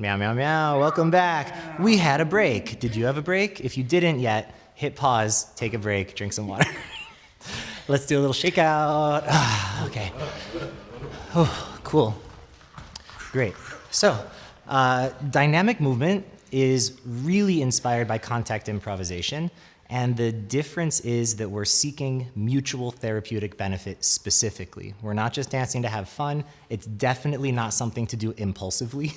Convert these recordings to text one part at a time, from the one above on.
Meow, meow, meow. Welcome back. We had a break. Did you have a break? If you didn't yet, hit pause, take a break, drink some water. Let's do a little shakeout. Okay. Oh, cool. Great. So, dynamic movement is really inspired by contact improvisation, and the difference is that we're seeking mutual therapeutic benefit specifically. We're not just dancing to have fun. It's definitely not something to do impulsively.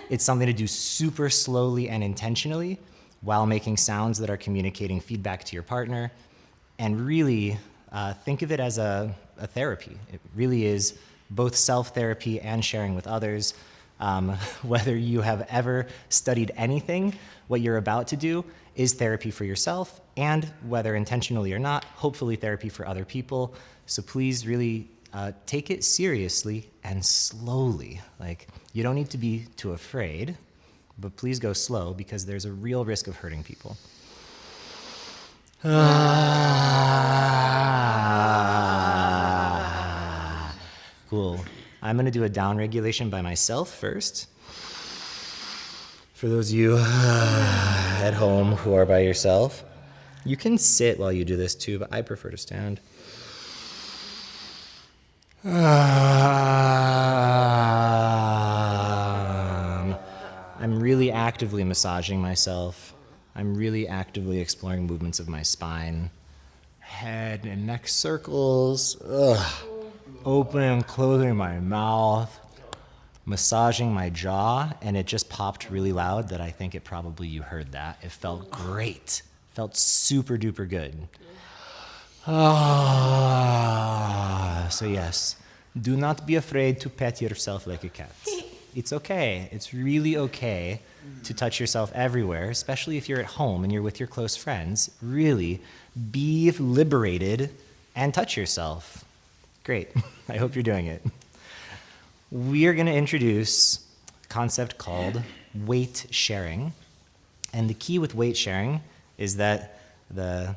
It's something to do super slowly and intentionally while making sounds that are communicating feedback to your partner. And really, think of it as a therapy. It really is both self-therapy and sharing with others. Whether you have ever studied anything, what you're about to do is therapy for yourself, and whether intentionally or not, hopefully therapy for other people. So please really take it seriously and slowly. Like, you don't need to be too afraid, but please go slow because there's a real risk of hurting people. Cool. I'm going to do a down regulation by myself first. For those of you at home who are by yourself, you can sit while you do this too, but I prefer to stand. I'm really actively massaging myself. I'm really actively exploring movements of my spine. Head and neck circles. Opening and closing my mouth. Massaging my jaw, and it just popped really loud that I think you heard that. It felt great. Felt super duper good. So yes, do not be afraid to pet yourself like a cat. It's okay. It's really okay to touch yourself everywhere, especially if you're at home and you're with your close friends. Really, be liberated and touch yourself. Great. I hope you're doing it. We are going to introduce a concept called weight sharing. And the key with weight sharing is that the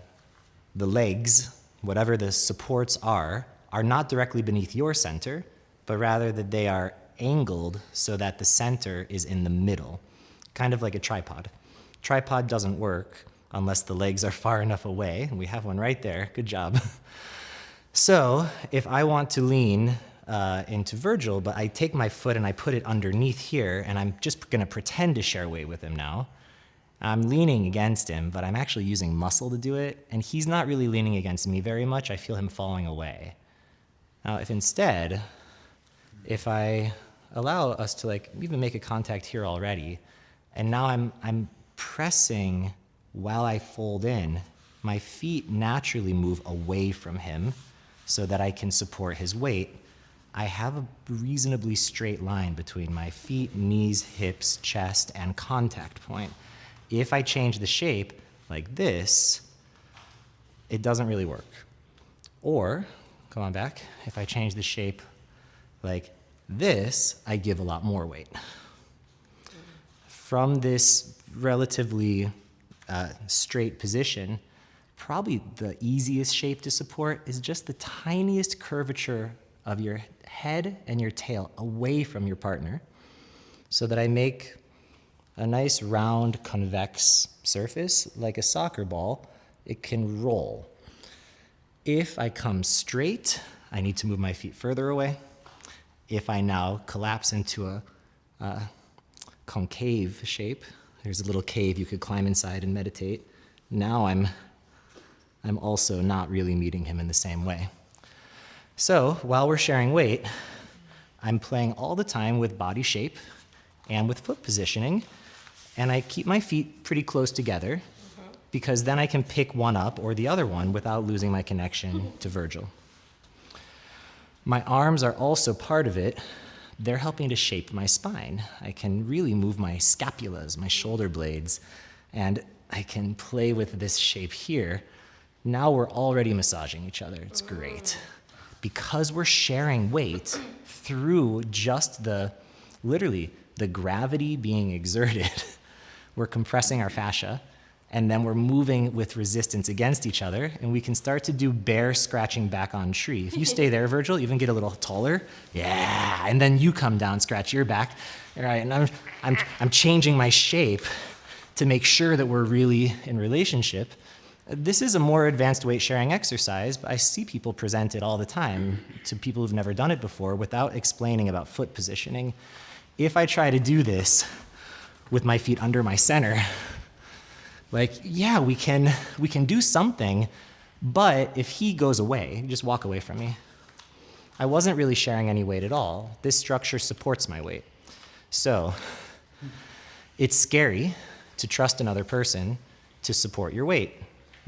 legs, whatever the supports are not directly beneath your center, but rather that they are angled so that the center is in the middle, kind of like a tripod. Tripod doesn't work unless the legs are far enough away, and we have one right there. Good job. So if I want to lean into Virgil, but I take my foot and I put it underneath here, and I'm just going to pretend to share weight with him now. I'm leaning against him, but I'm actually using muscle to do it, and he's not really leaning against me very much. I feel him falling away. Now, if I allow us to even make a contact here already, and now I'm pressing while I fold in, my feet naturally move away from him so that I can support his weight. I have a reasonably straight line between my feet, knees, hips, chest, and contact point. If I change the shape like this, it doesn't really work. Or, come on back, if I change the shape like this, I give a lot more weight. From this relatively straight position, probably the easiest shape to support is just the tiniest curvature of your head and your tail away from your partner so that I make a nice round convex surface like a soccer ball. It can roll. If I come straight, I need to move my feet further away. If I now collapse into a concave shape, there's a little cave you could climb inside and meditate. Now I'm also not really meeting him in the same way. So while we're sharing weight, I'm playing all the time with body shape and with foot positioning, and I keep my feet pretty close together because then I can pick one up or the other one without losing my connection to Virgil. My arms are also part of it. They're helping to shape my spine. I can really move my scapulas, my shoulder blades, and I can play with this shape here. Now we're already massaging each other. It's great. Because we're sharing weight through just literally the gravity being exerted, we're compressing our fascia, And then we're moving with resistance against each other, and we can start to do bear scratching back on tree. If you stay there, Virgil, even get a little taller, yeah, and then you come down, scratch your back, all right, and I'm changing my shape to make sure that we're really in relationship. This is a more advanced weight sharing exercise, but I see people present it all the time to people who've never done it before without explaining about foot positioning. If I try to do this with my feet under my center, like, yeah, we can do something, but if he goes away, just walk away from me. I wasn't really sharing any weight at all. This structure supports my weight. So it's scary to trust another person to support your weight.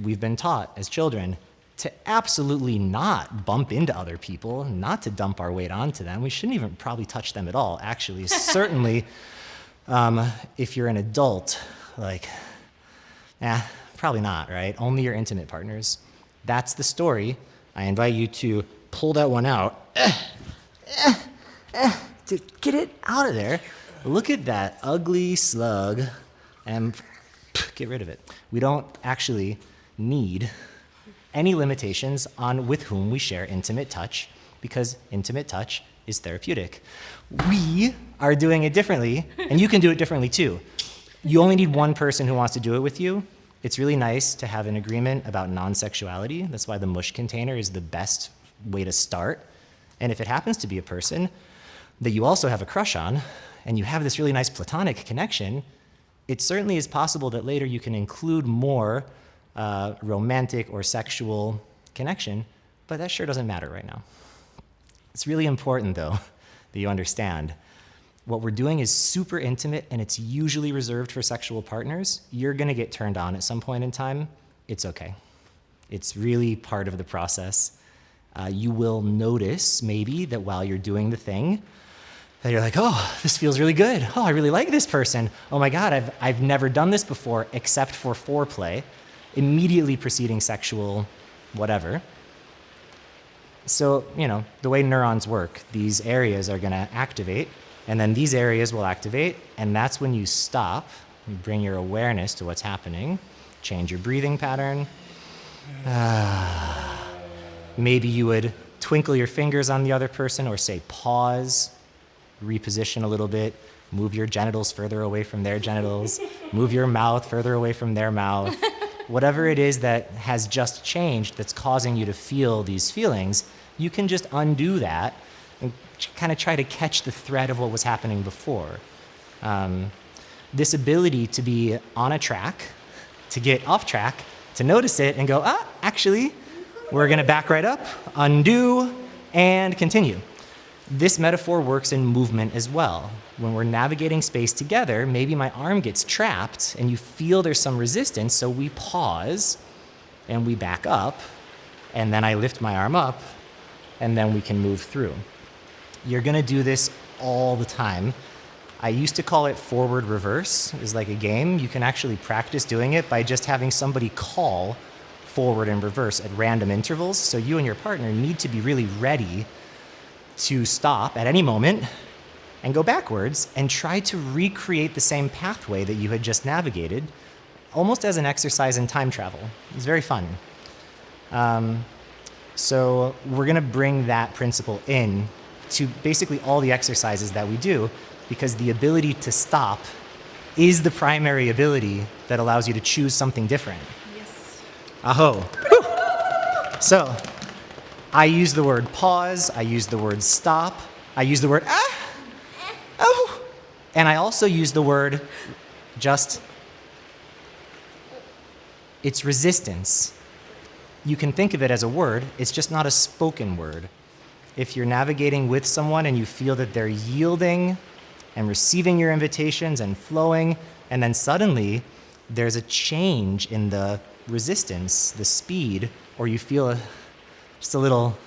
We've been taught as children to absolutely not bump into other people, not to dump our weight onto them. We shouldn't even probably touch them at all, actually. Certainly, if you're an adult, like, probably not, right? Only your intimate partners. That's the story. I invite you to pull that one out. To get it out of there. Look at that ugly slug and get rid of it. We don't actually need any limitations on with whom we share intimate touch, because intimate touch is therapeutic. We are doing it differently, and you can do it differently too. You only need one person who wants to do it with you. It's really nice to have an agreement about non-sexuality. That's why the Mush container is the best way to start. And if it happens to be a person that you also have a crush on, and you have this really nice platonic connection, it certainly is possible that later you can include more romantic or sexual connection, but that sure doesn't matter right now. It's really important, though, that you understand what we're doing is super intimate, and it's usually reserved for sexual partners. You're going to get turned on at some point in time. It's okay. It's really part of the process. You will notice maybe that while you're doing the thing, that you're like, oh, this feels really good. Oh, I really like this person. Oh my God, I've never done this before except for foreplay, immediately preceding sexual whatever. So, the way neurons work, these areas are going to activate, and then these areas will activate, and that's when you stop, you bring your awareness to what's happening, change your breathing pattern. Maybe you would twinkle your fingers on the other person or say pause, reposition a little bit, move your genitals further away from their genitals, move your mouth further away from their mouth. Whatever it is that has just changed that's causing you to feel these feelings, you can just undo that and kind of try to catch the thread of what was happening before. This ability to be on a track, to get off track, to notice it and go, actually, we're going to back right up, undo, and continue. This metaphor works in movement as well. When we're navigating space together, maybe my arm gets trapped and you feel there's some resistance, so we pause and we back up, and then I lift my arm up, and then we can move through. You're going to do this all the time. I used to call it forward reverse. It's like a game. You can actually practice doing it by just having somebody call forward and reverse at random intervals. So you and your partner need to be really ready to stop at any moment and go backwards and try to recreate the same pathway that you had just navigated, almost as an exercise in time travel. It's very fun. So we're going to bring that principle in to basically all the exercises that we do, because the ability to stop is the primary ability that allows you to choose something different. Yes. Aho. Woo. So I use the word pause, I use the word stop, I use the word oh, and I also use the word just, it's resistance. You can think of it as a word, it's just not a spoken word. If you're navigating with someone and you feel that they're yielding and receiving your invitations and flowing, and then suddenly there's a change in the resistance, the speed, or you feel just a little,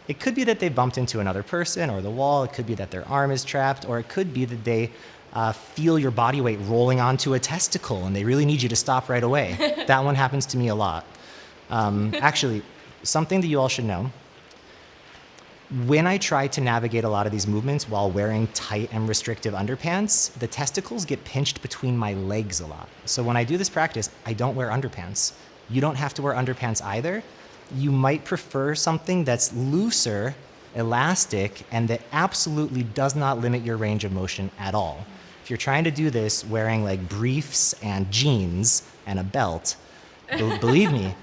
It could be that they bumped into another person or the wall, it could be that their arm is trapped, or it could be that they feel your body weight rolling onto a testicle and they really need you to stop right away. That one happens to me a lot. Actually, something that you all should know, When I try to navigate a lot of these movements while wearing tight and restrictive underpants, the testicles get pinched between my legs a lot. So when I do this practice, I don't wear underpants. You don't have to wear underpants either. You might prefer something that's looser, elastic, and that absolutely does not limit your range of motion at all. If you're trying to do this wearing like briefs and jeans and a belt, believe me,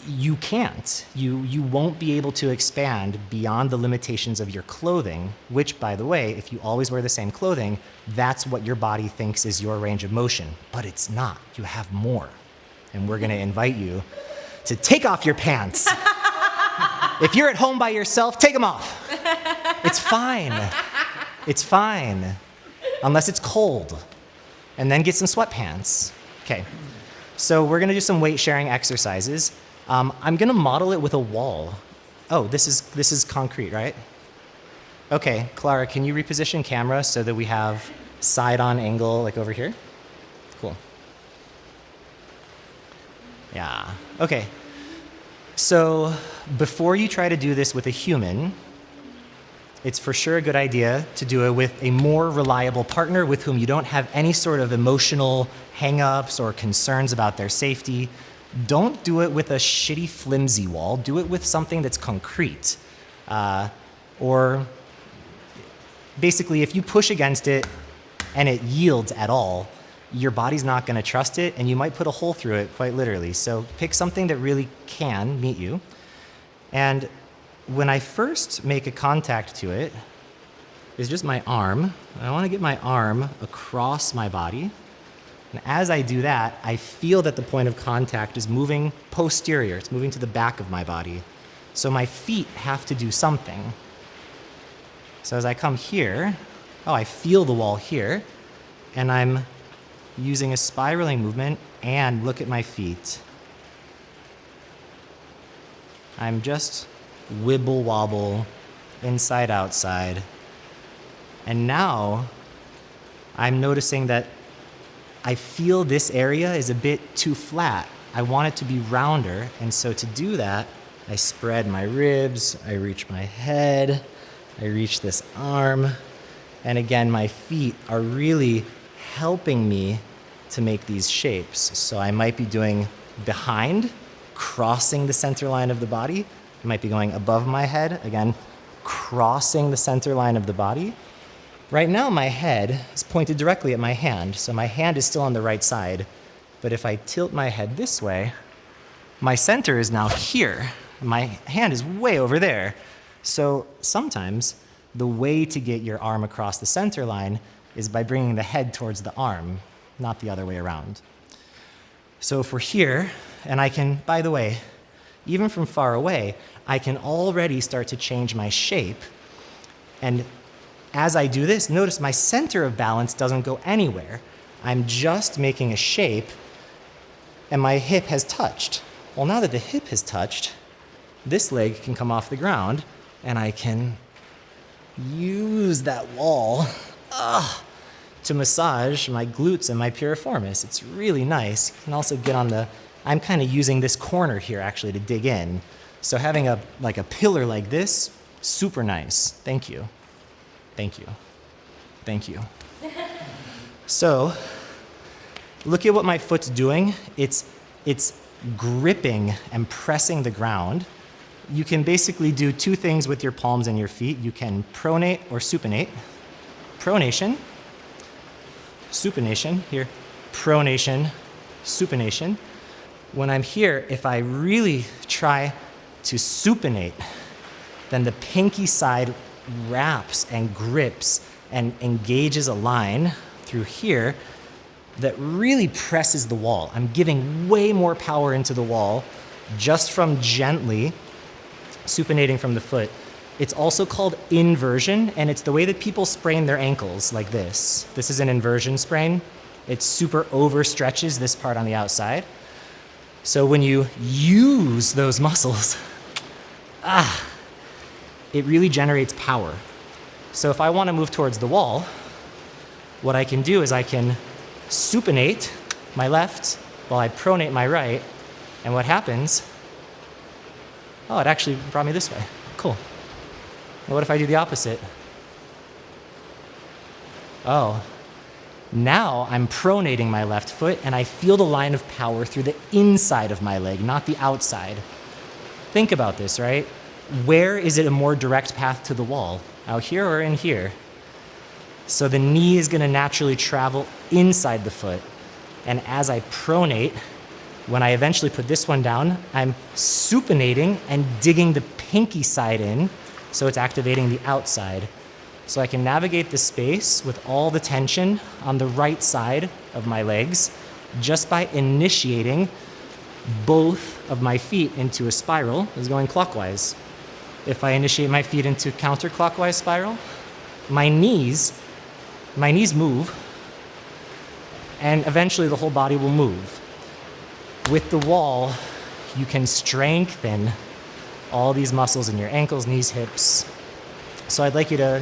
you can't. You won't be able to expand beyond the limitations of your clothing, which, by the way, if you always wear the same clothing, that's what your body thinks is your range of motion. But it's not. You have more. And we're going to invite you to take off your pants. If you're at home by yourself, take them off. It's fine. It's fine. Unless it's cold. And then get some sweatpants. Okay. So we're going to do some weight sharing exercises. I'm going to model it with a wall. Oh, this is concrete, right? Okay, Clara, can you reposition camera so that we have side-on angle like over here? Cool. Yeah, okay. So before you try to do this with a human, it's for sure a good idea to do it with a more reliable partner with whom you don't have any sort of emotional hang-ups or concerns about their safety. Don't do it with a shitty, flimsy wall. Do it with something that's concrete. Or basically, if you push against it and it yields at all, your body's not going to trust it, and you might put a hole through it, quite literally. So pick something that really can meet you. And when I first make a contact to it, it's just my arm. I want to get my arm across my body. And as I do that, I feel that the point of contact is moving posterior. It's moving to the back of my body. So my feet have to do something. So as I come here, I feel the wall here, and I'm using a spiraling movement, and look at my feet. I'm just wibble wobble, inside outside. And now I'm noticing that I feel this area is a bit too flat. I want it to be rounder, and so to do that, I spread my ribs, I reach my head, I reach this arm, and again, my feet are really helping me to make these shapes. So I might be doing behind, crossing the center line of the body. I might be going above my head, again, crossing the center line of the body. Right now, my head is pointed directly at my hand, so my hand is still on the right side. But if I tilt my head this way, my center is now here. My hand is way over there. So sometimes the way to get your arm across the center line is by bringing the head towards the arm, not the other way around. So if we're here, and I can, by the way, even from far away, I can already start to change my shape. And as I do this, notice my center of balance doesn't go anywhere. I'm just making a shape, and my hip has touched. Well, now that the hip has touched, this leg can come off the ground, and I can use that wall to massage my glutes and my piriformis. It's really nice. You can also get on I'm kind of using this corner here actually to dig in. So having a pillar like this, super nice. Thank you. Thank you. Thank you. So look at what my foot's doing. It's gripping and pressing the ground. You can basically do two things with your palms and your feet. You can pronate or supinate. Pronation, supination, here, pronation, supination. When I'm here, if I really try to supinate, then the pinky side wraps and grips and engages a line through here that really presses the wall. I'm giving way more power into the wall just from gently supinating from the foot. It's also called inversion, and it's the way that people sprain their ankles like this. This is an inversion sprain. It super overstretches this part on the outside. So when you use those muscles, it really generates power. So if I want to move towards the wall, what I can do is I can supinate my left while I pronate my right, and what happens, it actually brought me this way. Cool. And what if I do the opposite? Oh, now I'm pronating my left foot and I feel the line of power through the inside of my leg, not the outside. Think about this, right? Where is it a more direct path to the wall? Out here or in here? So the knee is going to naturally travel inside the foot. And as I pronate, when I eventually put this one down, I'm supinating and digging the pinky side in, so it's activating the outside. So I can navigate the space with all the tension on the right side of my legs just by initiating both of my feet into a spiral is going clockwise. If I initiate my feet into counterclockwise spiral, my knees move, and eventually the whole body will move. With the wall, you can strengthen all these muscles in your ankles, knees, hips. So I'd like you to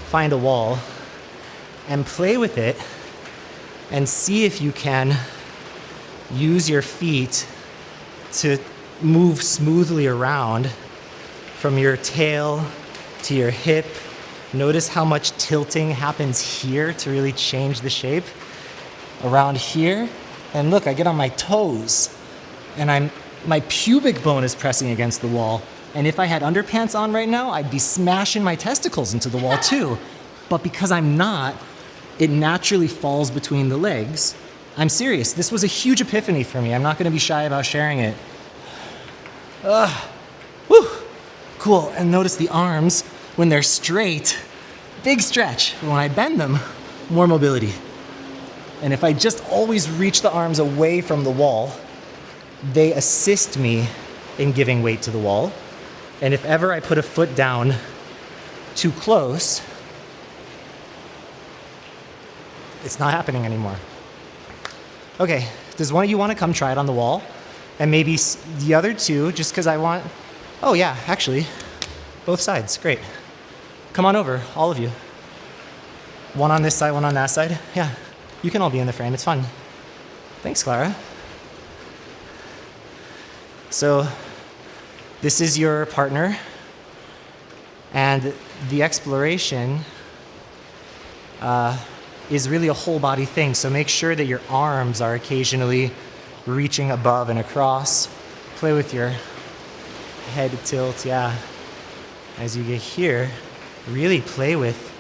find a wall and play with it and see if you can use your feet to move smoothly around from your tail to your hip. Notice how much tilting happens here to really change the shape. Around here, and look, I get on my toes, and my pubic bone is pressing against the wall. And if I had underpants on right now, I'd be smashing my testicles into the wall too. But because I'm not, it naturally falls between the legs. I'm serious, this was a huge epiphany for me. I'm not gonna be shy about sharing it. Whew, cool, and notice the arms, when they're straight, big stretch. When I bend them, more mobility. And if I just always reach the arms away from the wall, they assist me in giving weight to the wall. And if ever I put a foot down too close, it's not happening anymore. Okay, does one of you want to come try it on the wall? And maybe the other two, just because I want, oh yeah, actually, both sides, great. Come on over, all of you. One on this side, one on that side. Yeah, you can all be in the frame, it's fun. Thanks, Clara. So, this is your partner, and the exploration is really a whole body thing, so make sure that your arms are occasionally reaching above and across. Play with your head tilt, yeah. As you get here, really play with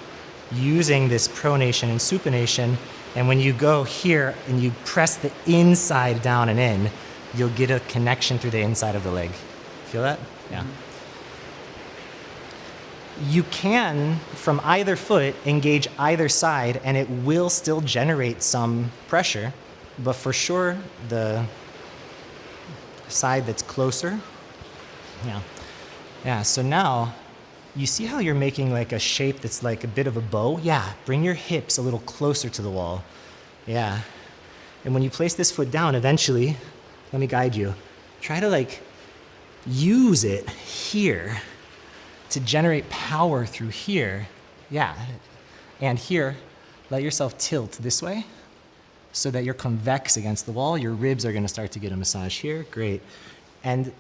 using this pronation and supination, and when you go here and you press the inside down and in, you'll get a connection through the inside of the leg. Feel that? Yeah. You can, from either foot, engage either side, and it will still generate some pressure, but for sure, the side that's closer. Yeah. Yeah, so now, you see how you're making like a shape that's like a bit of a bow? Yeah, bring your hips a little closer to the wall. Yeah. And when you place this foot down, eventually, let me guide you. Try to like use it here to generate power through here. Yeah. And here, let yourself tilt this way so that you're convex against the wall. Your ribs are gonna start to get a massage here. Great. And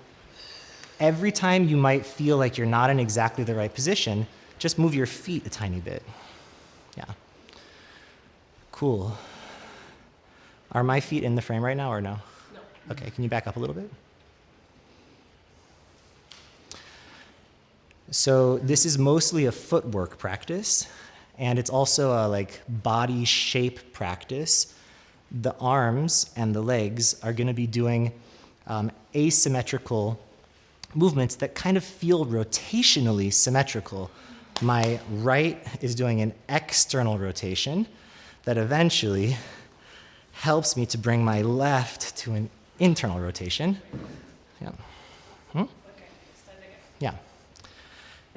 every time you might feel like you're not in exactly the right position, just move your feet a tiny bit. Yeah. Cool. Are my feet in the frame right now or no? No. Okay, can you back up a little bit? So this is mostly a footwork practice, and it's also a like body shape practice. The arms and the legs are gonna be doing asymmetrical movements that kind of feel rotationally symmetrical. My right is doing an external rotation that eventually helps me to bring my left to an internal rotation. Yeah. Okay, stand again. Yeah.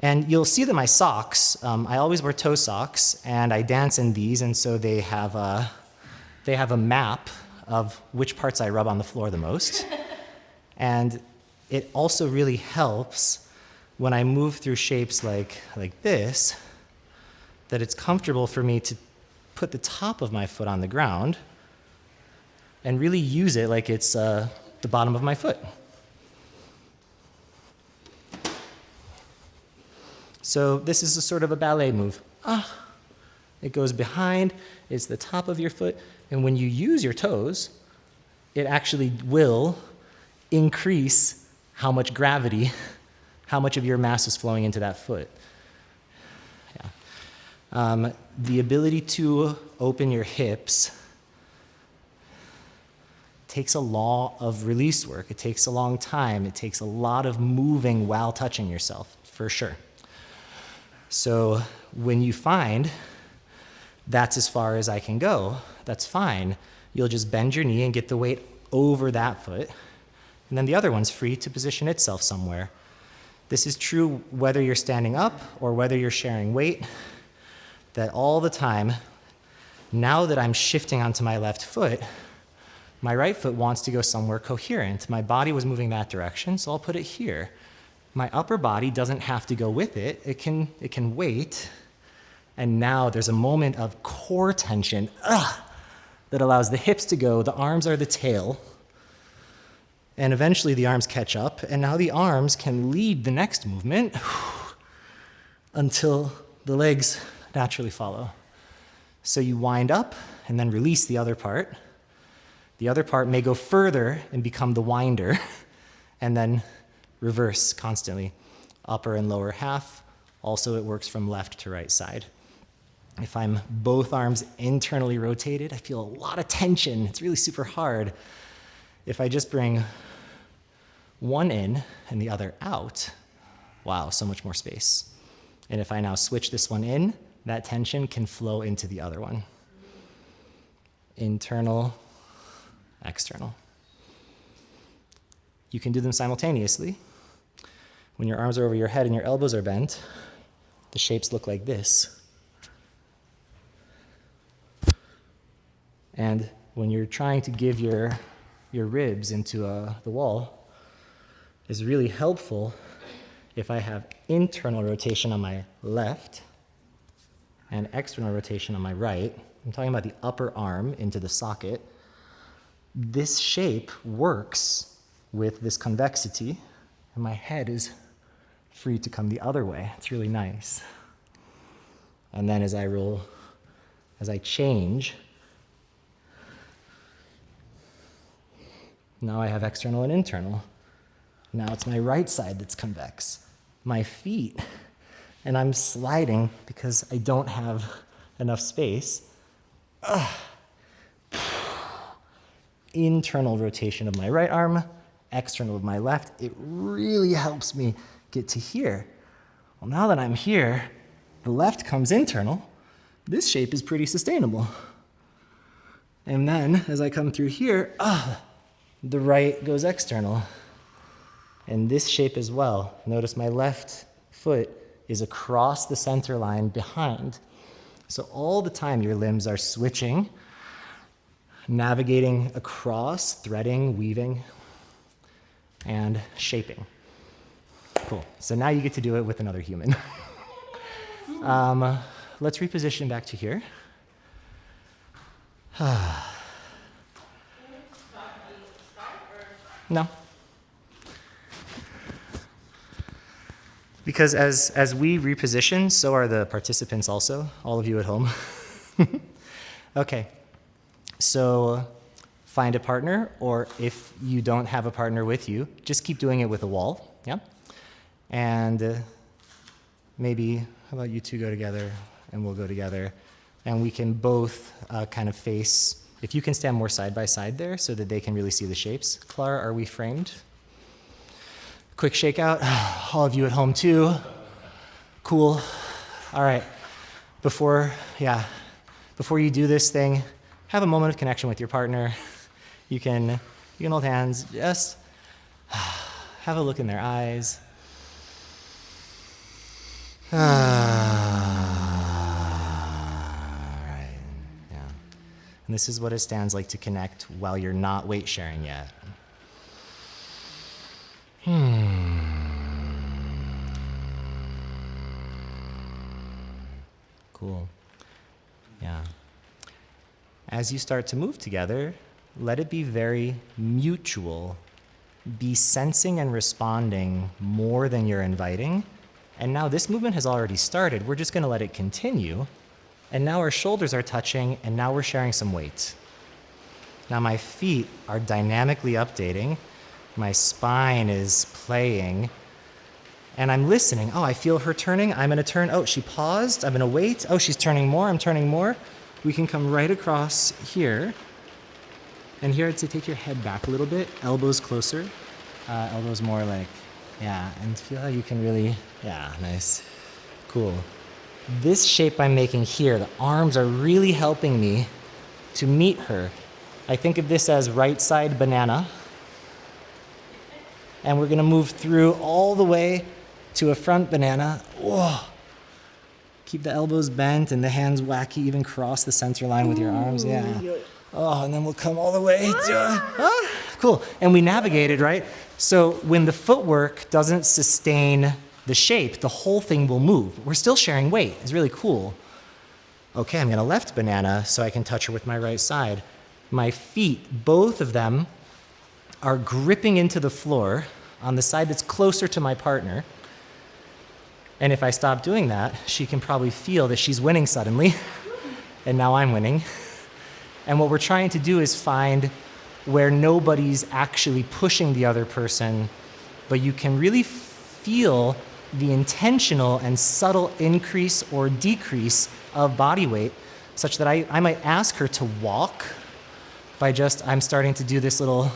And you'll see that my socks, I always wear toe socks, and I dance in these, and so they have a map of which parts I rub on the floor the most. And it also really helps when I move through shapes like this, that it's comfortable for me to put the top of my foot on the ground and really use it like it's the bottom of my foot. So this is a sort of a ballet move. It goes behind, it's the top of your foot, and when you use your toes, it actually will increase how much gravity, how much of your mass is flowing into that foot. Yeah. The ability to open your hips takes a lot of release work. It takes a long time. It takes a lot of moving while touching yourself, for sure. So when you find that's as far as I can go, that's fine. You'll just bend your knee and get the weight over that foot, and then the other one's free to position itself somewhere. This is true whether you're standing up or whether you're sharing weight, that all the time, now that I'm shifting onto my left foot, my right foot wants to go somewhere coherent. My body was moving that direction, so I'll put it here. My upper body doesn't have to go with it. It can wait. And now there's a moment of core tension that allows the hips to go. The arms are the tail. And eventually the arms catch up. And now the arms can lead the next movement until the legs naturally follow. So you wind up and then release the other part. The other part may go further and become the winder, and then reverse constantly. Upper and lower half. Also, it works from left to right side. If I'm both arms internally rotated, I feel a lot of tension. It's really super hard. If I just bring one in and the other out, wow, so much more space. And if I now switch this one in, that tension can flow into the other one. Internal, external. You can do them simultaneously. When your arms are over your head and your elbows are bent, the shapes look like this. And when you're trying to give your ribs into the wall, it's really helpful if I have internal rotation on my left and external rotation on my right. I'm talking about the upper arm into the socket. This shape works with this convexity, and my head is free to come the other way. It's really nice. And then as I change, now I have external and internal. Now it's my right side that's convex. My feet, and I'm sliding because I don't have enough space. Internal rotation of my right arm, external of my left. It really helps me get to here. Well, now that I'm here, the left comes internal. This shape is pretty sustainable. And then as I come through here, the right goes external. And this shape as well. Notice my left foot is across the center line behind. So all the time your limbs are switching, navigating across, threading, weaving, and shaping. Cool. So now you get to do it with another human. Let's reposition back to here. No. Because as we reposition, so are the participants also, all of you at home. Okay. So find a partner, or if you don't have a partner with you, just keep doing it with a wall, yeah? And maybe, how about you two go together, and we'll go together, and we can both kind of face, if you can stand more side by side there so that they can really see the shapes. Clara, are we framed? Quick shakeout. All of you at home too. Cool. All right. Before you do this thing, have a moment of connection with your partner. You can hold hands. Just have a look in their eyes. All right. Yeah. And this is what it stands like to connect while you're not weight sharing yet. Cool. Yeah. As you start to move together, let it be very mutual. Be sensing and responding more than you're inviting, And now this movement has already started. We're just going to let it continue. And now our shoulders are touching, and now we're sharing some weight. Now my feet are dynamically updating. My spine is playing. And I'm listening. Oh, I feel her turning. I'm going to turn. Oh, she paused. I'm going to wait. Oh, she's turning more. I'm turning more. We can come right across here. And here, I'd say take your head back a little bit. Elbows closer. Elbows more like, yeah. And feel how you can really, yeah, nice. Cool. This shape I'm making here, the arms are really helping me to meet her. I think of this as right side banana. And we're going to move through all the way to a front banana. Whoa. Keep the elbows bent and the hands wacky, even cross the center line with your arms. Yeah. Oh, and then we'll come all the way. Cool. And we navigated, right? So when the footwork doesn't sustain the shape, the whole thing will move. We're still sharing weight. It's really cool. Okay, I'm going to left banana so I can touch her with my right side. My feet, both of them, are gripping into the floor on the side that's closer to my partner. And if I stop doing that, she can probably feel that she's winning suddenly. And now I'm winning. And what we're trying to do is find where nobody's actually pushing the other person, but you can really feel the intentional and subtle increase or decrease of body weight, such that I might ask her to walk by just, I'm starting to do this little,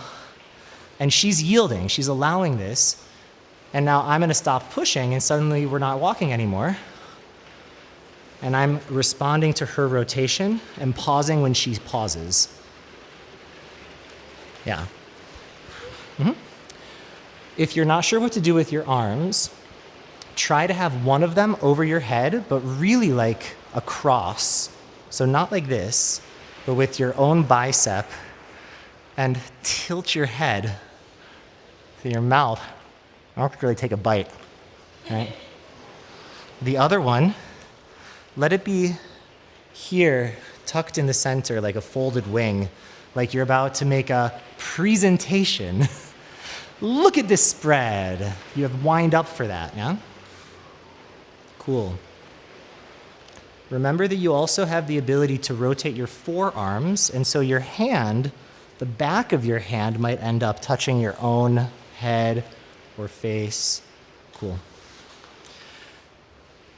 and she's yielding, she's allowing this, and now I'm going to stop pushing, and suddenly we're not walking anymore. And I'm responding to her rotation and pausing when she pauses. Yeah. Mm-hmm. If you're not sure what to do with your arms, try to have one of them over your head, but really like across. So not like this, but with your own bicep, and tilt your head to your mouth. I don't really take a bite, right? The other one, let it be here, tucked in the center, like a folded wing, like you're about to make a presentation. Look at this spread. You have wind up for that, yeah? Cool. Remember that you also have the ability to rotate your forearms, and so your hand, the back of your hand might end up touching your own head or face. Cool.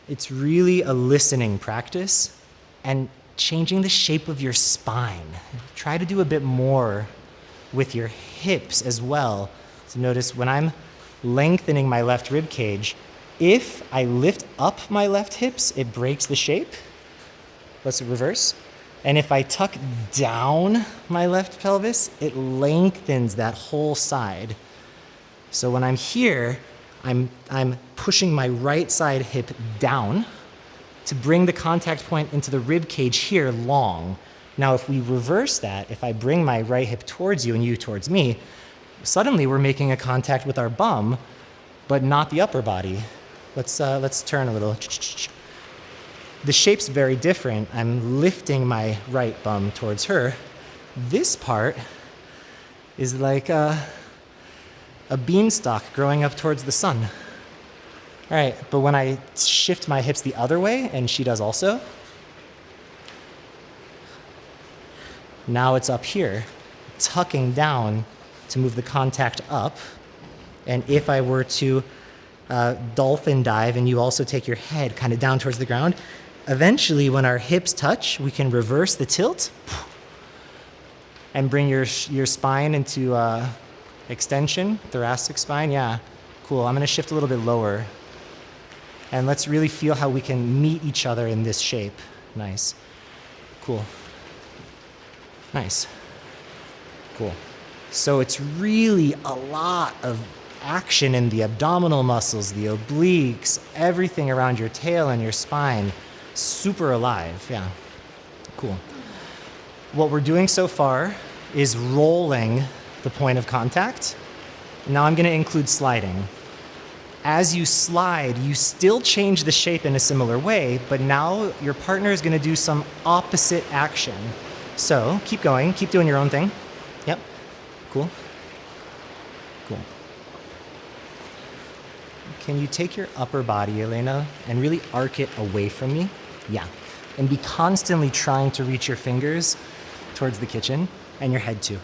It's really a listening practice and changing the shape of your spine. Try to do a bit more with your hips as well. So notice when I'm lengthening my left rib cage, if I lift up my left hips, it breaks the shape. Let's reverse. And if I tuck down my left pelvis, it lengthens that whole side. So when I'm here, I'm pushing my right side hip down to bring the contact point into the rib cage here long. Now, if we reverse that, if I bring my right hip towards you and you towards me, suddenly we're making a contact with our bum, but not the upper body. Let's turn a little. The shape's very different. I'm lifting my right bum towards her. This part is like a beanstalk growing up towards the sun. All right, but when I shift my hips the other way, and she does also, now it's up here, tucking down to move the contact up. And if I were to dolphin dive and you also take your head kind of down towards the ground, eventually when our hips touch, we can reverse the tilt and bring your spine into extension, thoracic spine. Yeah, cool. I'm going to shift a little bit lower. And let's really feel how we can meet each other in this shape. Nice. Cool. Nice. Cool. So it's really a lot of action in the abdominal muscles, the obliques, everything around your tail and your spine. Super alive. Yeah. Cool. What we're doing so far is rolling the point of contact. Now I'm going to include sliding. As you slide, you still change the shape in a similar way, but now your partner is going to do some opposite action. So keep going, keep doing your own thing. Yep. Cool. Cool. Can you take your upper body, Elena, and really arc it away from me? Yeah. And be constantly trying to reach your fingers towards the kitchen and your head too.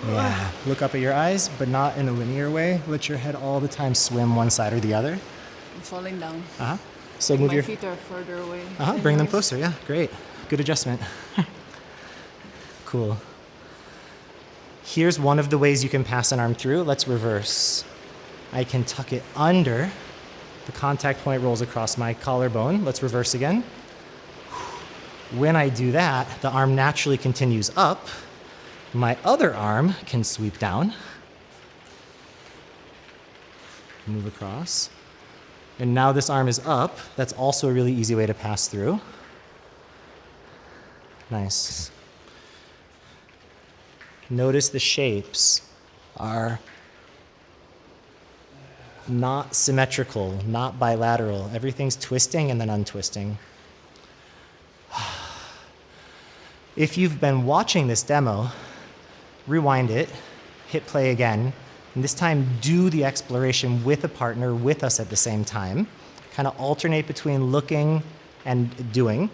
Yeah. Look up at your eyes, but not in a linear way. Let your head all the time swim one side or the other. I'm falling down. Uh-huh. So Like move my your feet are further away. Uh-huh. Bring them closer. Yeah. Great. Good adjustment. Cool. Here's one of the ways you can pass an arm through. Let's reverse. I can tuck it under. The contact point rolls across my collarbone. Let's reverse again. When I do that, the arm naturally continues up. My other arm can sweep down. Move across. And now this arm is up. That's also a really easy way to pass through. Nice. Notice the shapes are not symmetrical, not bilateral. Everything's twisting and then untwisting. If you've been watching this demo, rewind it, hit play again, and this time do the exploration with a partner with us at the same time. Kind of alternate between looking and doing.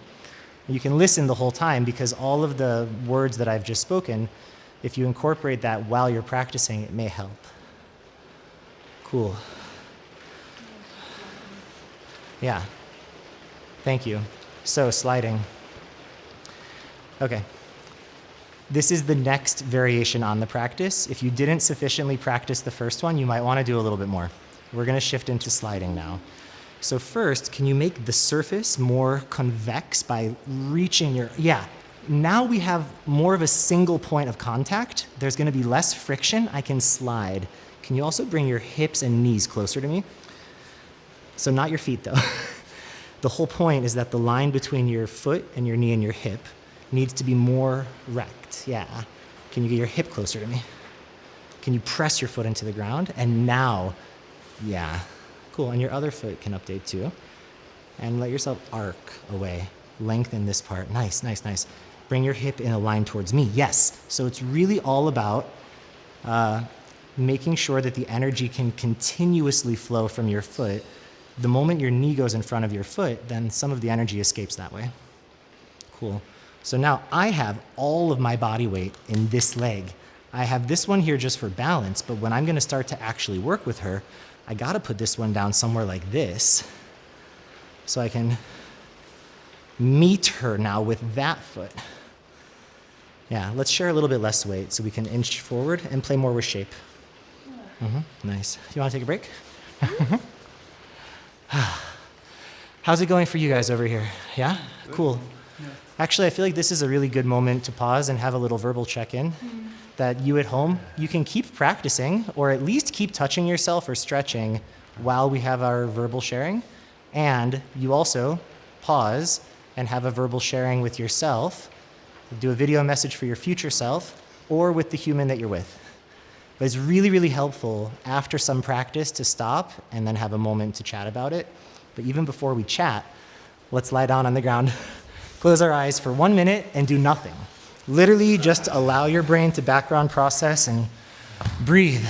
You can listen the whole time because all of the words that I've just spoken, if you incorporate that while you're practicing, it may help. Cool. Yeah. Thank you. So, sliding. Okay. This is the next variation on the practice. If you didn't sufficiently practice the first one, you might want to do a little bit more. We're going to shift into sliding now. So first, can you make the surface more convex by reaching your... Yeah. Now we have more of a single point of contact. There's going to be less friction. I can slide. Can you also bring your hips and knees closer to me? So not your feet, though. The whole point is that the line between your foot and your knee and your hip needs to be more rect. Yeah. Can you get your hip closer to me? Can you press your foot into the ground? And now, yeah. Cool. And your other foot can update too. And let yourself arc away. Lengthen this part. Nice, nice, nice. Bring your hip in a line towards me. Yes. So it's really all about making sure that the energy can continuously flow from your foot. The moment your knee goes in front of your foot, then some of the energy escapes that way. Cool. So now I have all of my body weight in this leg. I have this one here just for balance, but when I'm going to start to actually work with her, I got to put this one down somewhere like this so I can meet her now with that foot. Yeah, let's share a little bit less weight so we can inch forward and play more with shape. Nice. You want to take a break? How's it going for you guys over here? Yeah? Cool. Actually, I feel like this is a really good moment to pause and have a little verbal check-in. That you at home, you can keep practicing or at least keep touching yourself or stretching while we have our verbal sharing. And you also pause and have a verbal sharing with yourself. Do a video message for your future self or with the human that you're with. But it's really, really helpful after some practice to stop and then have a moment to chat about it. But even before we chat, let's lie down on the ground, close our eyes for 1 minute and do nothing. Literally just allow your brain to background process and breathe.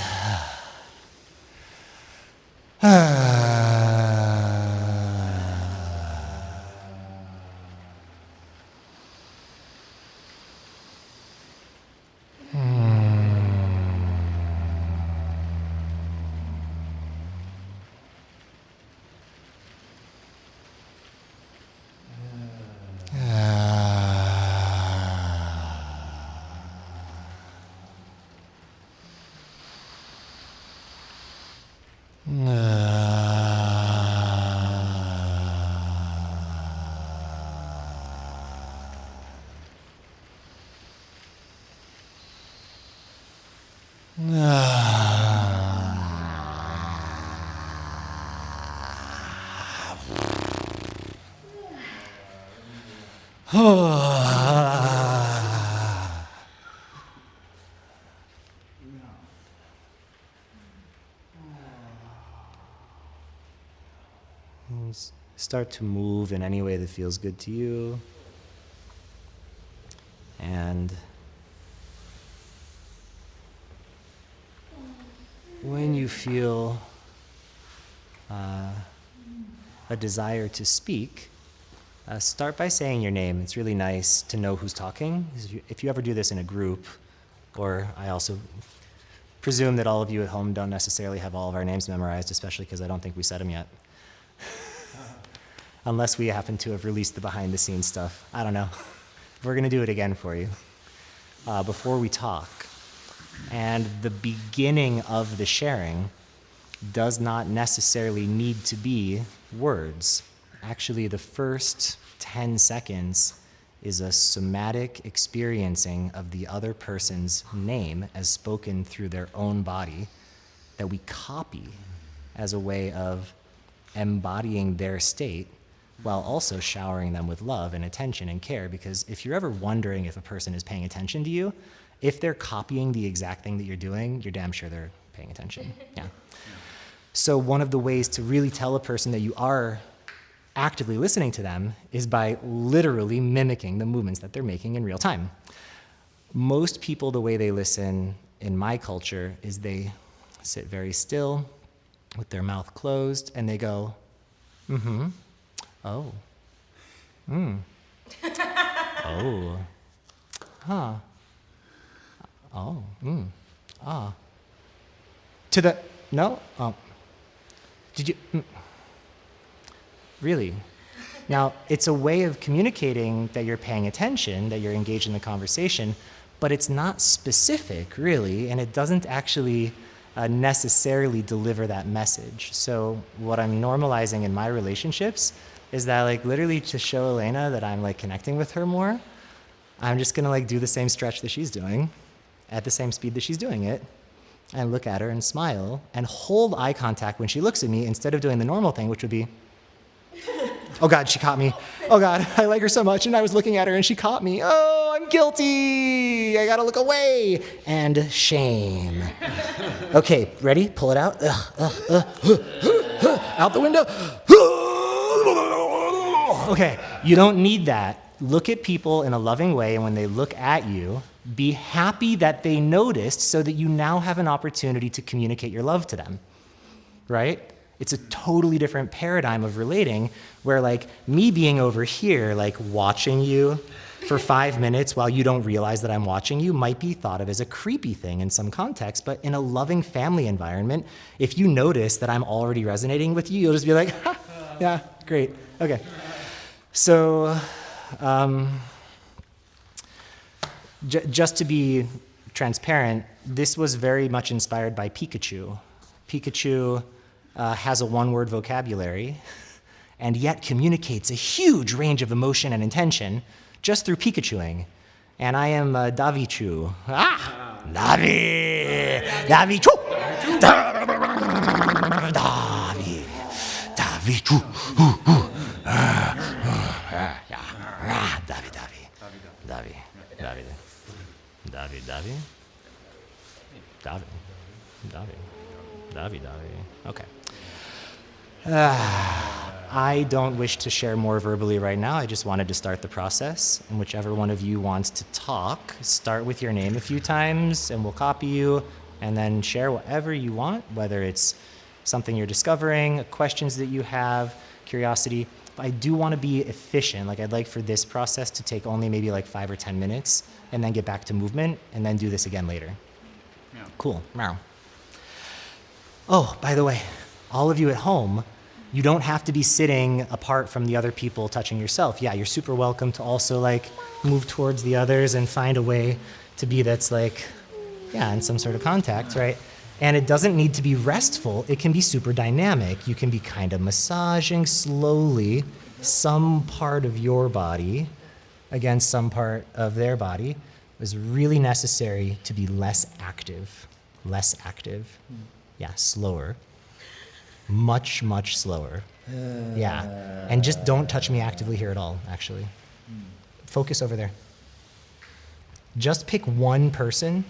Start to move in any way that feels good to you. And when you feel a desire to speak, start by saying your name. It's really nice to know who's talking. If you ever do this in a group, or I also presume that all of you at home don't necessarily have all of our names memorized, especially because I don't think we said them yet. Unless we happen to have released the behind-the-scenes stuff. I don't know. We're going to do it again for you before we talk. And the beginning of the sharing does not necessarily need to be words. Actually, the first 10 seconds is a somatic experiencing of the other person's name as spoken through their own body that we copy as a way of embodying their state while also showering them with love and attention and care. Because if you're ever wondering if a person is paying attention to you, if they're copying the exact thing that you're doing, you're damn sure they're paying attention. Yeah. So one of the ways to really tell a person that you are actively listening to them is by literally mimicking the movements that they're making in real time. Most people, the way they listen in my culture is they sit very still with their mouth closed and they go, mm-hmm, oh, oh, huh, oh, ah. To the, no, did you, really? Now, it's a way of communicating that you're paying attention, that you're engaged in the conversation, but it's not specific, really, and it doesn't actually necessarily deliver that message. So what I'm normalizing in my relationships is that, like, literally to show Elena that I'm, like, connecting with her more, I'm just gonna, like, do the same stretch that she's doing at the same speed that she's doing it, and look at her and smile and hold eye contact when she looks at me instead of doing the normal thing, which would be, oh God, she caught me. Oh God, I like her so much and I was looking at her and she caught me. Oh, I'm guilty. I gotta look away. And shame. Okay, ready? Pull it out. Out the window. Okay, you don't need that. Look at people in a loving way, and when they look at you, be happy that they noticed so that you now have an opportunity to communicate your love to them, right? It's a totally different paradigm of relating where, like, me being over here, like, watching you for 5 minutes while you don't realize that I'm watching you might be thought of as a creepy thing in some context, but in a loving family environment, if you notice that I'm already resonating with you, you'll just be like, ha, yeah, great, okay. So, just to be transparent, this was very much inspired by Pikachu. Pikachu has a one-word vocabulary and yet communicates a huge range of emotion and intention just through Pikachuing. And I am Davichu. Ah! Davi! Davichu! Davi! Davichu! Davi, Davi. Davi. Davi. Davi, Davi. Davi. Davi. Davi, Davi. Okay. I don't wish to share more verbally right now. I just wanted to start the process. And whichever one of you wants to talk, start with your name a few times and we'll copy you and then share whatever you want, whether it's something you're discovering, questions that you have, curiosity. But I do want to be efficient. Like, I'd like for this process to take only maybe like 5 or 10 minutes and then get back to movement and then do this again later. Yeah. Cool. Meow. Oh, by the way, all of you at home, you don't have to be sitting apart from the other people touching yourself. Yeah, you're super welcome to also, like, move towards the others and find a way to be that's like, yeah, in some sort of contact, right? And it doesn't need to be restful. It can be super dynamic. You can be kind of massaging slowly some part of your body against some part of their body. It was really necessary to be less active. Less active. Yeah, slower. Much, much slower. Yeah. And just don't touch me actively here at all, actually. Focus over there. Just pick one person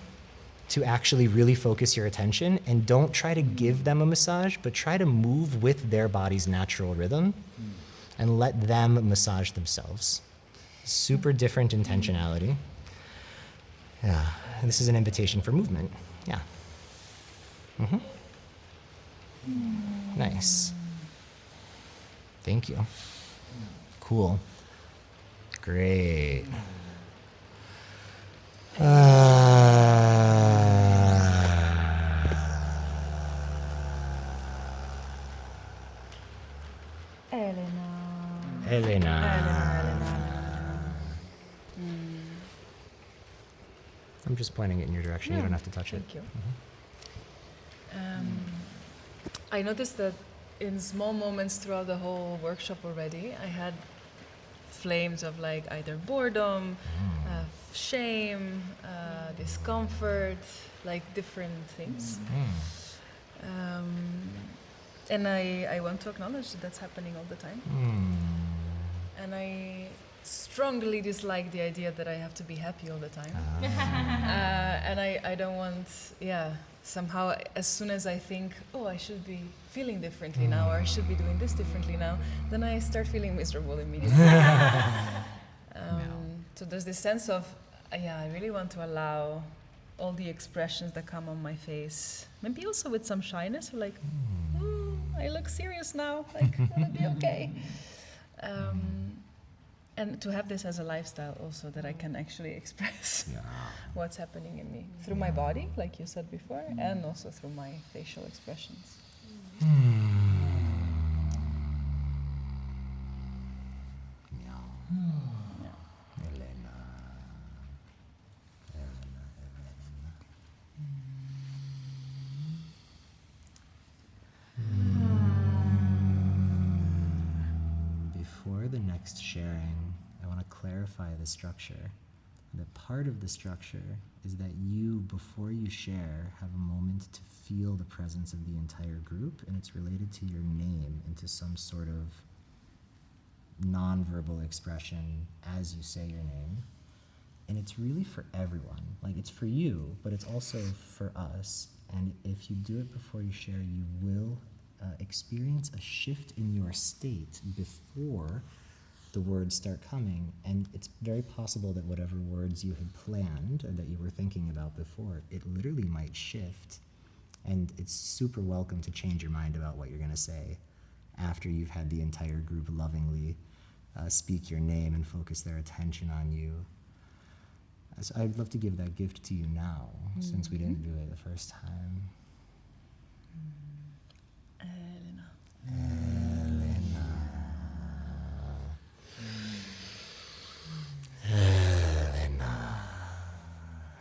to actually really focus your attention, and don't try to give them a massage, but try to move with their body's natural rhythm and let them massage themselves. Super different intentionality. Yeah, and this is an invitation for movement. Yeah. Mm-hmm. Nice. Thank you. Cool. Great. Elena. I'm just pointing it in your direction. You don't have to touch it. Thank you. I noticed that in small moments throughout the whole workshop already, I had flames of like either boredom, shame, discomfort, like different things. And I want to acknowledge that that's happening all the time. And I strongly dislike the idea that I have to be happy all the time. And I don't want, somehow as soon as I think, oh, I should be feeling differently now, or I should be doing this differently now, then I start feeling miserable immediately. So there's this sense of, I really want to allow all the expressions that come on my face, maybe also with some shyness, like, I look serious now, like, will it be okay? And to have this as a lifestyle also, that I can actually express what's happening in me through my body, like you said before, and also through my facial expressions. Before the next sharing, I want to clarify the structure. That part of the structure is that you, before you share, have a moment to feel the presence of the entire group, and it's related to your name and to some sort of nonverbal expression as you say your name. And it's really for everyone. Like, it's for you, but it's also for us. And if you do it before you share, you will experience a shift in your state before the words start coming, and it's very possible that whatever words you had planned or that you were thinking about before, it literally might shift, and it's super welcome to change your mind about what you're going to say after you've had the entire group lovingly speak your name and focus their attention on you. So I'd love to give that gift to you now, since we didn't do it the first time. Elena.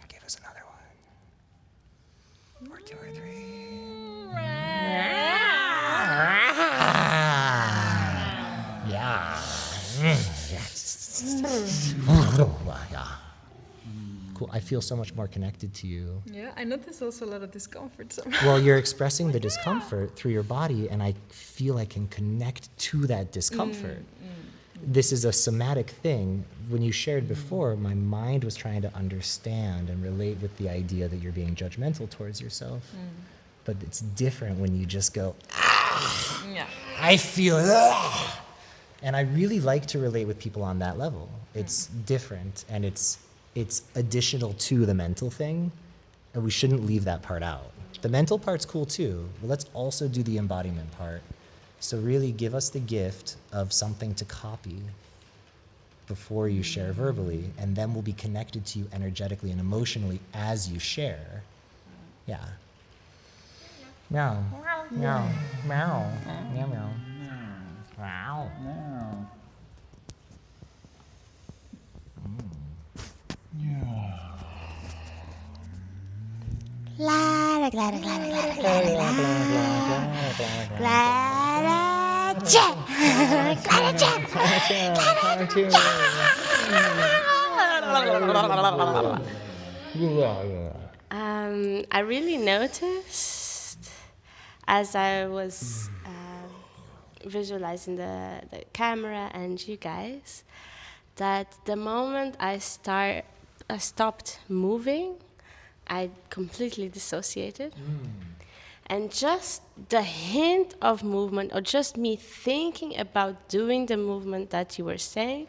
Give us another one. Or two or three. Yeah. Yeah. Cool. I feel so much more connected to you. Yeah, I notice also a lot of discomfort somehow. Well, you're expressing the discomfort through your body, and I feel I can connect to that discomfort. This is a somatic thing. When you shared before, my mind was trying to understand and relate with the idea that you're being judgmental towards yourself. But it's different when you just go, I feel it. And I really like to relate with people on that level. It's different, and it's additional to the mental thing, and we shouldn't leave that part out. The mental part's cool too, but let's also do the embodiment part. So really give us the gift of something to copy before you share verbally, and then we'll be connected to you energetically and emotionally as you share. Yeah. Meow. Meow. Meow. Meow. Meow. Wow. Clara, Clara, Clara, Clara, Clara, Clara, Clara, Clara, I really noticed as I was visualizing the camera and you guys that the moment I stopped moving, I completely dissociated. And just the hint of movement, or just me thinking about doing the movement that you were saying,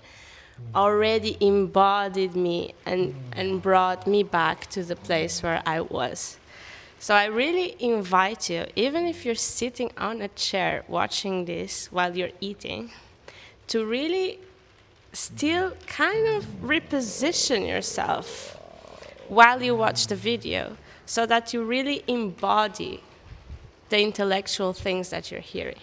already embodied me and brought me back to the place where I was. So I really invite you, even if you're sitting on a chair watching this while you're eating, to really still kind of reposition yourself while you watch the video so that you really embody the intellectual things that you're hearing.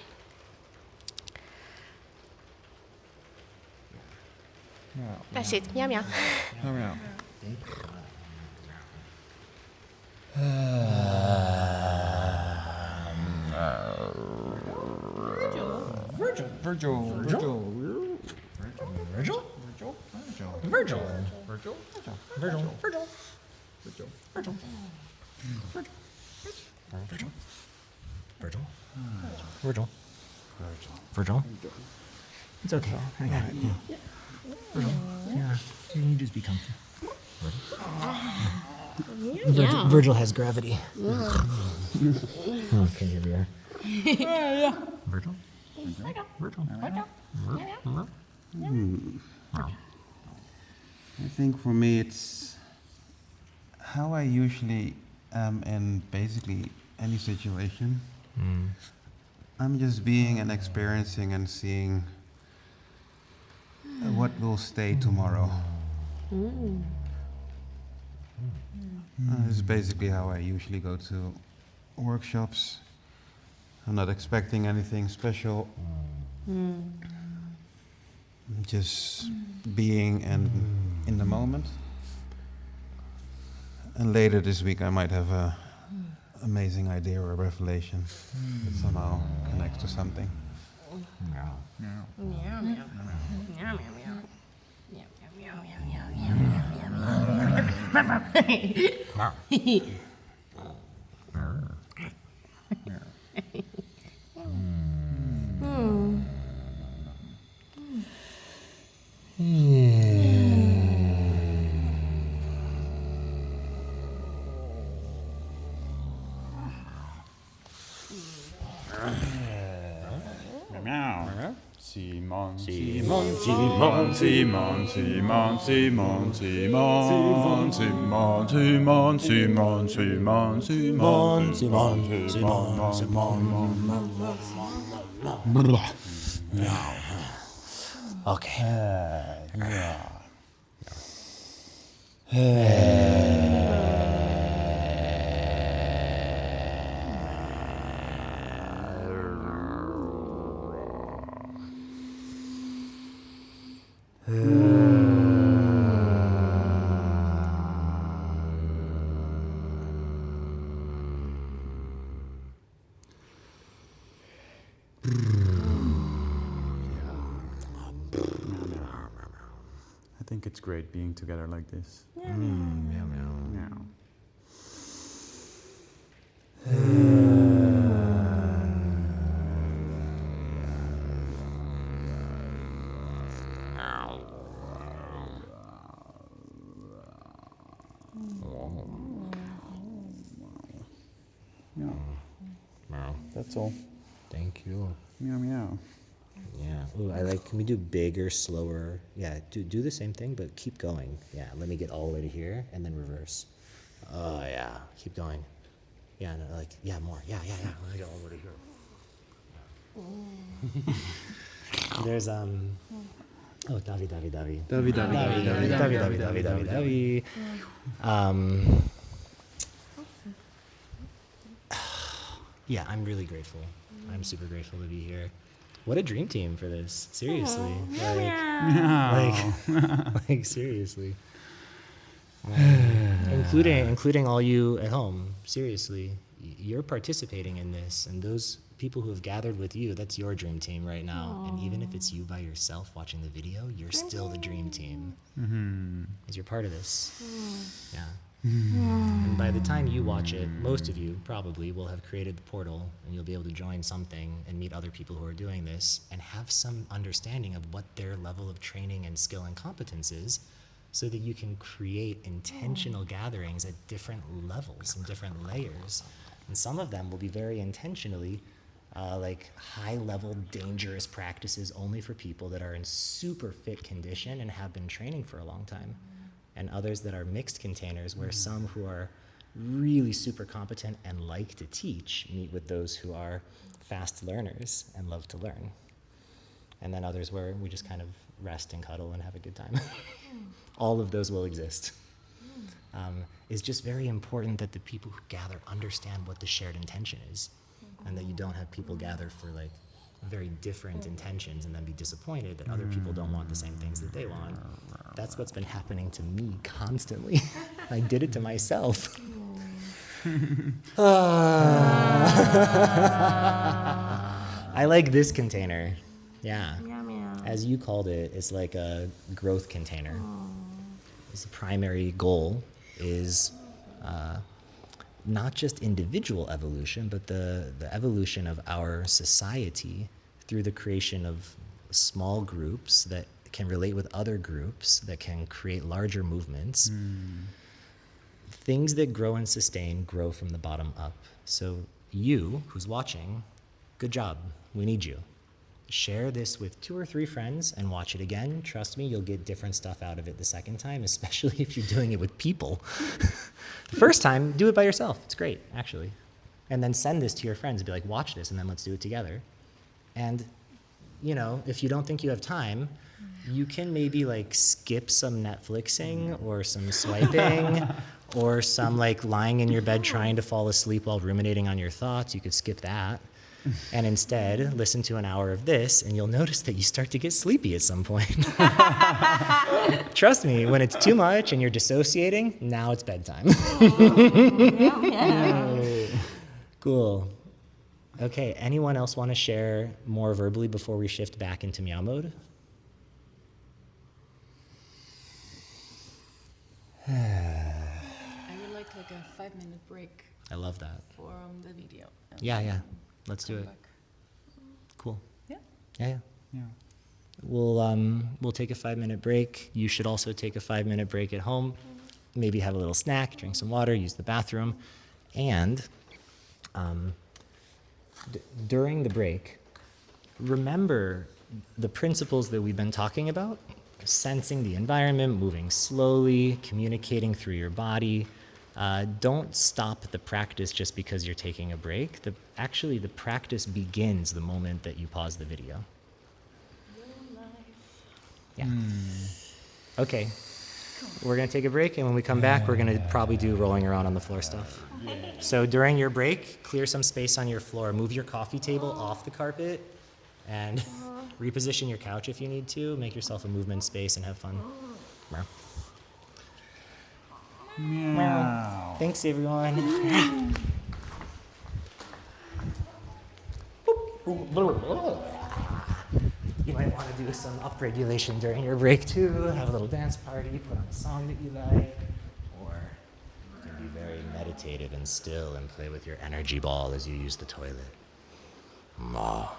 That's it. Meow meow. Virgil? It's okay. I got it. Yeah. Virgil? Yeah. You just be comfy. Virgil has gravity. Okay, here we are. Virgil? Virgil? I think for me it's how I usually am in basically any situation. I'm just being and experiencing and seeing what will stay tomorrow. This is basically how I usually go to workshops. I'm not expecting anything special. Just being and in the moment. And later this week I might have a amazing idea or a revelation that somehow connects to something. Simon, Simon, Simon, Simon, Simon, Simon, Simon, Simon, Simon, Simon, Simon, Simon, Simon, Simon. Okay. I think it's great being together like this. That's all. Thank you. Meow meow. Yeah. Ooh, I like. Can we do bigger, slower? Yeah. Do the same thing, but keep going. Yeah. Let me get all the way to here and then reverse. Oh yeah. Keep going. Yeah. No, like more. Yeah. Let me get all the way to here. There's Oh, Davi. Yeah, I'm really grateful. I'm super grateful to be here. What a dream team for this. Seriously. Like seriously. Including all you at home. Seriously. You're participating in this, and those people who have gathered with you, that's your dream team right now. And even if it's you by yourself watching the video, you're still the dream team. Because you're part of this. Yeah. And by the time you watch it, most of you probably will have created the portal, and you'll be able to join something and meet other people who are doing this and have some understanding of what their level of training and skill and competence is, so that you can create intentional gatherings at different levels and different layers. And some of them will be very intentionally like high-level dangerous practices only for people that are in super fit condition and have been training for a long time. And others that are mixed containers, where some who are really super competent and like to teach meet with those who are fast learners and love to learn. And then others where we just kind of rest and cuddle and have a good time. All of those will exist. It's just very important that the people who gather understand what the shared intention is, and that you don't have people gather for like very different intentions and then be disappointed that other people don't want the same things that they want. That's what's been happening to me constantly. I did it to myself. I like this container. Yeah. As you called it, it's like a growth container. The primary goal is not just individual evolution, but the evolution of our society through the creation of small groups that can relate with other groups, that can create larger movements. Things that grow and sustain grow from the bottom up. So you, who's watching, good job. We need you. Share this with 2 or 3 friends and watch it again. Trust me, you'll get different stuff out of it the second time, especially if you're doing it with people. The first time, do it by yourself. It's great, actually. And then send this to your friends and be like, watch this, and then let's do it together. And, you know, if you don't think you have time, you can maybe like skip some Netflixing or some swiping or some like lying in your bed trying to fall asleep while ruminating on your thoughts. You could skip that. And instead, listen to an hour of this, and you'll notice that you start to get sleepy at some point. Trust me, when it's too much and you're dissociating, now it's bedtime. Cool. Okay, anyone else want to share more verbally before we shift back into meow mode? I would like a 5-minute break I love that. from the video. and Yeah. Let's do come it. back. Cool. Yeah. Yeah. Yeah. We'll take a 5-minute break. You should also take a 5-minute break at home. Maybe have a little snack, drink some water, use the bathroom. And during the break, remember the principles that we've been talking about. Sensing the environment, moving slowly, communicating through your body. Don't stop the practice just because you're taking a break. Actually, the practice begins the moment that you pause the video. Yeah. Okay. We're going to take a break, and when we come back, we're going to probably do rolling around on the floor stuff. So during your break, clear some space on your floor. Move your coffee table off the carpet, and reposition your couch if you need to. Make yourself a movement space and have fun. Meow. Meow. Thanks, everyone. You might want to do some upregulation during your break, too. Have a little dance party, put on a song that you like. Or you can be very meditative and still and play with your energy ball as you use the toilet. Mwah.